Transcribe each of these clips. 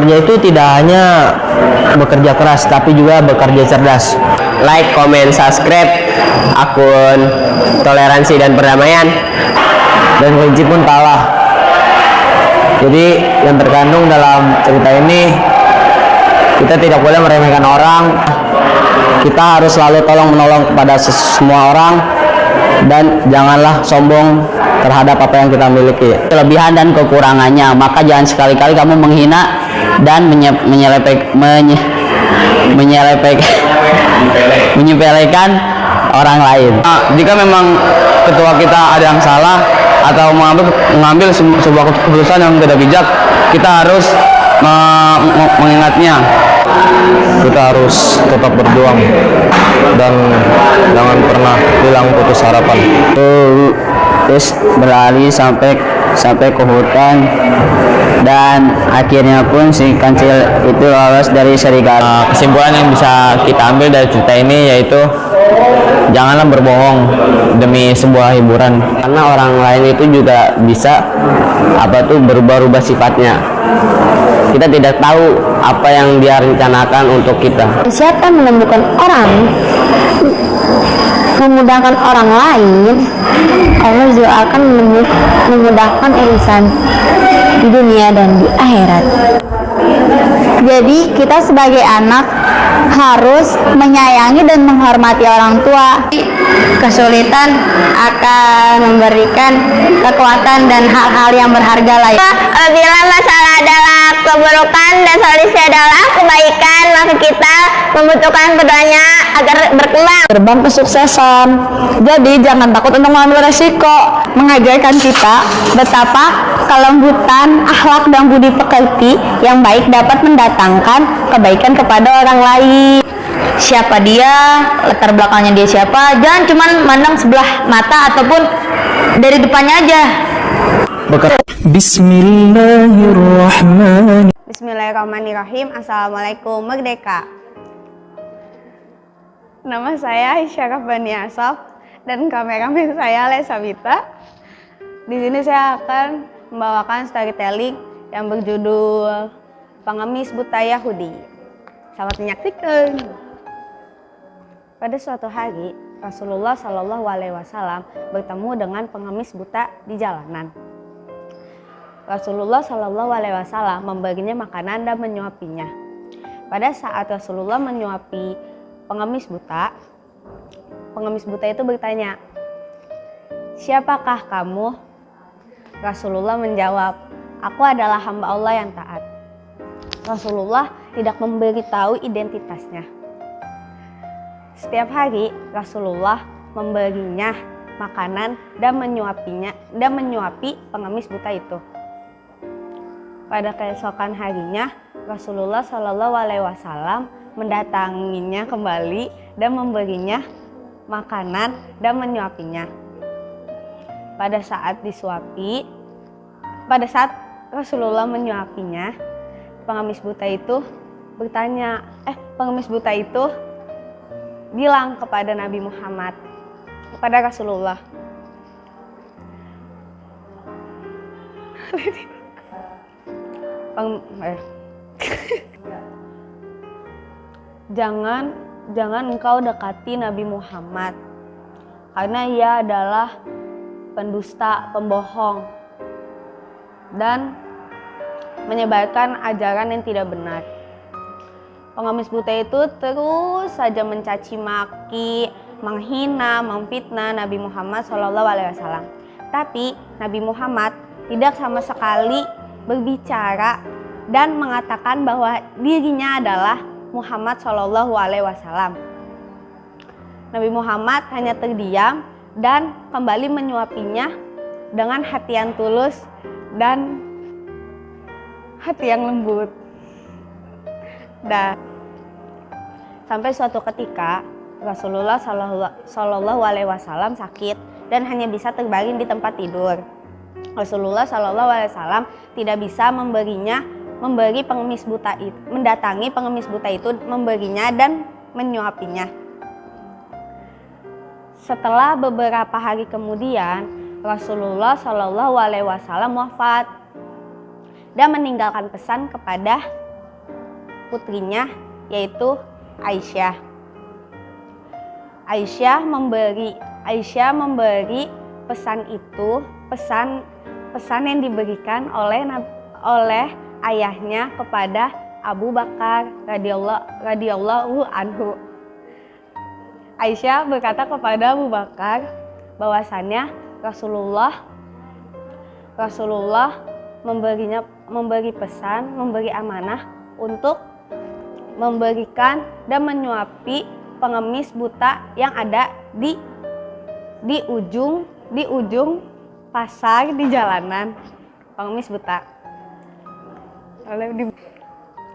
Bekerja itu tidak hanya bekerja keras, tapi juga bekerja cerdas. Like, comment, subscribe akun Toleransi dan Perdamaian. Dan kelinci pun kalah. Jadi yang terkandung dalam cerita ini, kita tidak boleh meremehkan orang. Kita harus selalu tolong menolong kepada semua orang, dan janganlah sombong terhadap apa yang kita miliki. Kelebihan dan kekurangannya, maka jangan sekali-kali kamu menghina dan menyepelekan orang lain. Jika memang ketua kita ada yang salah atau mengambil sebuah keputusan yang tidak bijak, kita harus mengingatnya. Kita harus tetap berjuang dan jangan pernah hilang putus harapan. Terus berlari sampai ke hutan, dan akhirnya pun si kancil itu lolos dari serigala. Kesimpulan yang bisa kita ambil dari cerita ini yaitu janganlah berbohong demi sebuah hiburan, karena orang lain itu juga bisa berubah-ubah sifatnya. Kita tidak tahu apa yang dia rencanakan untuk kita. Siapa menemukan orang, memudahkan orang lain, Allah juga akan memudahkan urusan di dunia dan di akhirat. Jadi kita sebagai anak harus menyayangi dan menghormati orang tua. Kesulitan akan memberikan kekuatan dan hal-hal yang berharga lain. Apabila masalah adalah keburukan dan solusi adalah kebaikan, maka kita membutuhkan keduanya agar berkembang. Gerbang kesuksesan. Jadi jangan takut untuk mengambil resiko. Mengajarkan kita betapa kelembutan, akhlak dan budi pekerti yang baik dapat mendatangkan kebaikan kepada orang lain. Siapa dia, latar belakangnya dia siapa, jangan cuma mandang sebelah mata ataupun dari depannya aja. Bismillahirrahmanirrahim. Assalamualaikum, Merdeka. Nama saya Isyarah Bani Asaf dan kameramen saya Lesa Vita. Di sini saya akan membawakan storytelling yang berjudul Pengemis Buta Yahudi. Selamat menyaksikan. Pada suatu hari, Rasulullah Shallallahu Alaihi Wasallam bertemu dengan pengemis buta di jalanan. Rasulullah Shallallahu Alaihi Wasallam memberinya makanan dan menyuapinya. Pada saat Rasulullah menyuapi pengemis buta itu bertanya, "Siapakah kamu?" Rasulullah menjawab, "Aku adalah hamba Allah yang taat." Rasulullah tidak memberitahu identitasnya. Setiap hari Rasulullah memberinya makanan dan menyuapi pengemis buta itu. Pada keesokan harinya, Rasulullah Shallallahu Alaihi Wasallam mendatanginya kembali dan memberinya makanan dan menyuapinya. Pada saat Rasulullah menyuapinya, pengemis buta itu bilang kepada Nabi Muhammad, kepada Rasulullah, jangan engkau dekati Nabi Muhammad, karena ia adalah pendusta, pembohong, dan menyebarkan ajaran yang tidak benar. Pengemis buta itu terus saja mencaci maki, menghina, memfitnah Nabi Muhammad SAW. Tapi Nabi Muhammad tidak sama sekali berbicara dan mengatakan bahwa dirinya adalah Muhammad SAW. Nabi Muhammad hanya terdiam dan kembali menyuapinya dengan hati yang tulus dan hati yang lembut. Dan sampai suatu ketika Rasulullah Shallallahu Alaihi Wasallam sakit dan hanya bisa terbaring di tempat tidur. Rasulullah Shallallahu Alaihi Wasallam tidak bisa mendatangi pengemis buta itu, memberinya dan menyuapinya. Setelah beberapa hari kemudian, Rasulullah Shallallahu Alaihi Wasallam wafat dan meninggalkan pesan kepada putrinya, yaitu Aisyah. Aisyah memberi pesan itu, pesan yang diberikan oleh ayahnya kepada Abu Bakar radhiyallahu anhu. Aisyah berkata kepada Abu Bakar bahwasannya Rasulullah memberi pesan, memberi amanah untuk memberikan dan menyuapi pengemis buta yang ada di ujung pasar di jalanan, pengemis buta.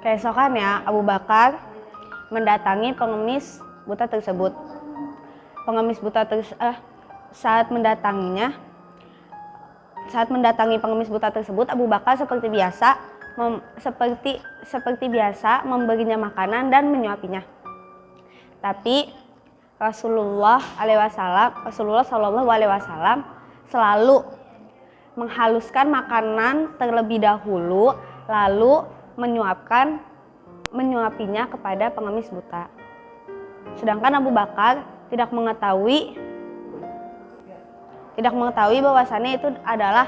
Keesokannya Abu Bakar mendatangi pengemis buta tersebut. Saat mendatangi pengemis buta tersebut, Abu Bakar seperti biasa memberinya makanan dan menyuapinya. Tapi Rasulullah Shallallahu Alaihi Wasallam selalu menghaluskan makanan terlebih dahulu, lalu menyuapinya kepada pengemis buta. Sedangkan Abu Bakar tidak mengetahui bahwasannya itu adalah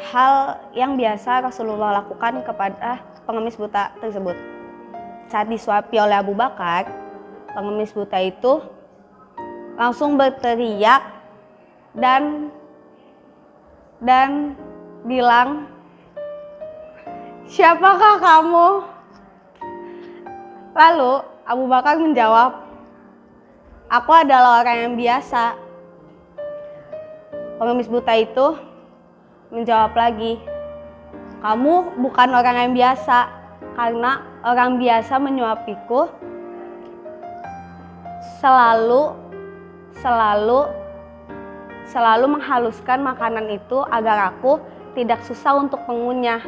hal yang biasa Rasulullah lakukan kepada pengemis buta tersebut. Saat disuapi oleh Abu Bakar, pengemis buta itu langsung berteriak dan bilang, "Siapakah kamu?" Lalu Abu Bakar menjawab, "Aku adalah orang yang biasa." Pengemis buta itu menjawab lagi, "Kamu bukan orang yang biasa, karena orang biasa menyuapiku selalu menghaluskan makanan itu agar aku tidak susah untuk mengunyah."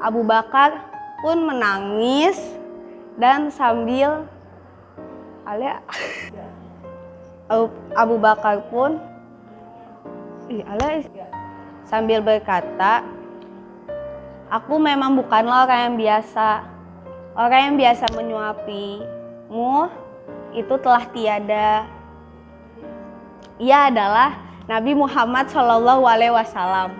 Abu Bakar pun menangis dan sambil Abu Bakar pun sambil berkata, "Aku memang bukanlah orang yang biasa. Orang yang biasa menyuapimu itu telah tiada. Ia adalah Nabi Muhammad Shallallahu Alaihi Wasallam."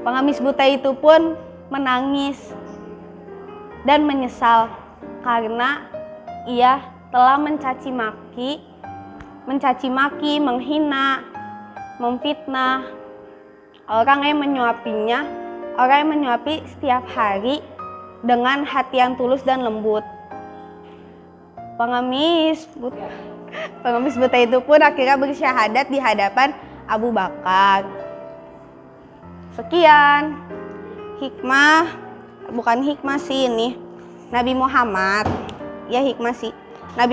Pengemis buta itu pun menangis dan menyesal karena ia telah mencaci maki, menghina, memfitnah orang yang menyuapi setiap hari dengan hati yang tulus dan lembut. Pengemis buta itu pun akhirnya bersyahadat di hadapan Abu Bakar. Sekian Nabi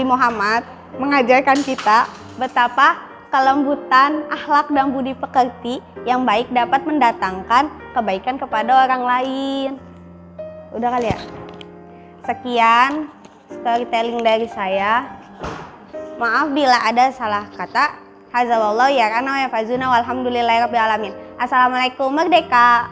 Muhammad mengajarkan kita betapa kelembutan, akhlak dan budi pekerti yang baik dapat mendatangkan kebaikan kepada orang lain. Udah kali ya? Sekian storytelling dari saya. Maaf bila ada salah kata. Hazallahu ya kana wa yafazuna walhamdulillahirabbil alamin. Assalamualaikum, merdeka.